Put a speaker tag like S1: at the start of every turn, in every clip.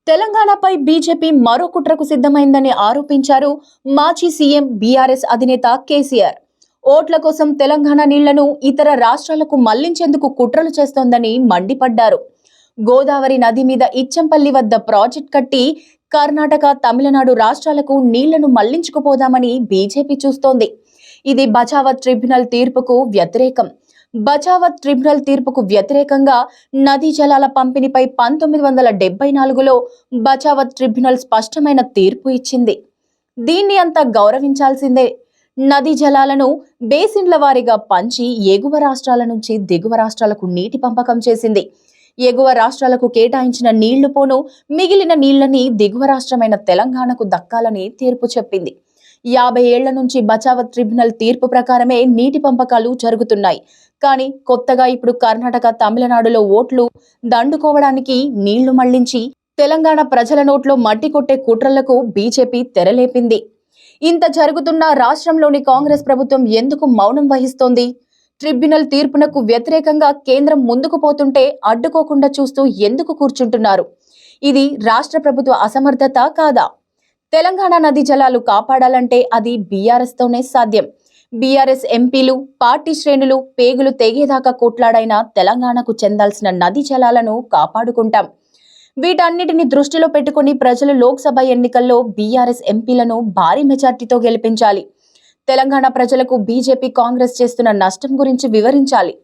S1: తెలంగాణపై బీజేపీ మరో కుట్రకు సిద్ధమైందని ఆరోపించారు మాజీ సీఎం బీఆర్ఎస్ అధినేత కేసీఆర్. ఓట్ల కోసం తెలంగాణ నీళ్లను ఇతర రాష్ట్రాలకు మళ్లించేందుకు కుట్రలు చేస్తోందని మండిపడ్డారు. గోదావరి నది మీద ఇచ్చంపల్లి వద్ద ప్రాజెక్ట్ కట్టి కర్ణాటక, తమిళనాడు రాష్ట్రాలకు నీళ్లను మళ్లించుకుపోదామని బీజేపీ చూస్తోంది. ఇది బచావత్ ట్రిబ్యునల్ తీర్పుకు వ్యతిరేకం. బచావత్ ట్రిబ్యునల్ తీర్పుకు వ్యతిరేకంగా నదీ జలాల పంపిణీపై 1974లో బచావత్ ట్రిబ్యునల్ స్పష్టమైన తీర్పు ఇచ్చింది. దీన్ని అంతా గౌరవించాల్సిందే. నదీ జలాలను బేసిన్ల వారీగా పంచి ఎగువ రాష్ట్రాల నుంచి దిగువ రాష్ట్రాలకు నీటి పంపకం చేసింది. ఎగువ రాష్ట్రాలకు కేటాయించిన నీళ్లు పోను మిగిలిన నీళ్లని దిగువ రాష్ట్రమైన తెలంగాణకు దక్కాలని తీర్పు చెప్పింది. 50 ఏళ్ల నుంచి బచావత్ ట్రిబ్యునల్ తీర్పు ప్రకారమే నీటి పంపకాలు జరుగుతున్నాయి. కానీ కొత్తగా ఇప్పుడు కర్ణాటక, తమిళనాడులో ఓట్లు దండుకోవడానికి నీళ్లు మళ్లించి తెలంగాణ ప్రజల నోట్లో మట్టి కొట్టే కుట్రలకు బీజేపీ తెరలేపింది. ఇంత జరుగుతున్నా రాష్ట్రంలోని కాంగ్రెస్ ప్రభుత్వం ఎందుకు మౌనం వహిస్తోంది? ట్రిబ్యునల్ తీర్పునకు వ్యతిరేకంగా కేంద్రం ముందుకు పోతుంటే అడ్డుకోకుండా చూస్తూ ఎందుకు కూర్చుంటున్నారు? ఇది రాష్ట్ర ప్రభుత్వ అసమర్థత కాదా? తెలంగాణ నదీ జలాలు కాపాడాలంటే అది బీఆర్ఎస్ తోనే సాధ్యం. బీఆర్ఎస్ ఎంపీలు, పార్టీ శ్రేణులు పేగులు తెగేదాకా కొట్లాడైనా తెలంగాణకు చెందాల్సిన నదీ జలాలను కాపాడుకుంటాం. వీటన్నిటిని దృష్టిలో పెట్టుకుని ప్రజలు లోక్సభ ఎన్నికల్లో బీఆర్ఎస్ ఎంపీలను భారీ మెజార్టీతో గెలిపించాలి. తెలంగాణ ప్రజలకు బీజేపీ, కాంగ్రెస్ చేస్తున్న నష్టం గురించి వివరించాలి.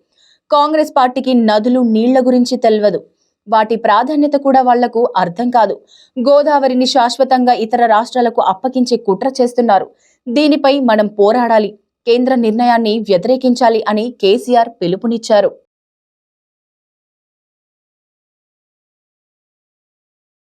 S1: కాంగ్రెస్ పార్టీకి నదులు, నీళ్ల గురించి తెలియదు. వాటి ప్రాధాన్యత కూడా వాళ్లకు అర్థం కాదు. గోదావరిని శాశ్వతంగా ఇతర రాష్ట్రాలకు అప్పగించే కుట్ర చేస్తున్నారు. దీనిపై మనం పోరాడాలి. కేంద్ర నిర్ణయాన్ని వ్యతిరేకించాలి అని కేసీఆర్ పిలుపునిచ్చారు.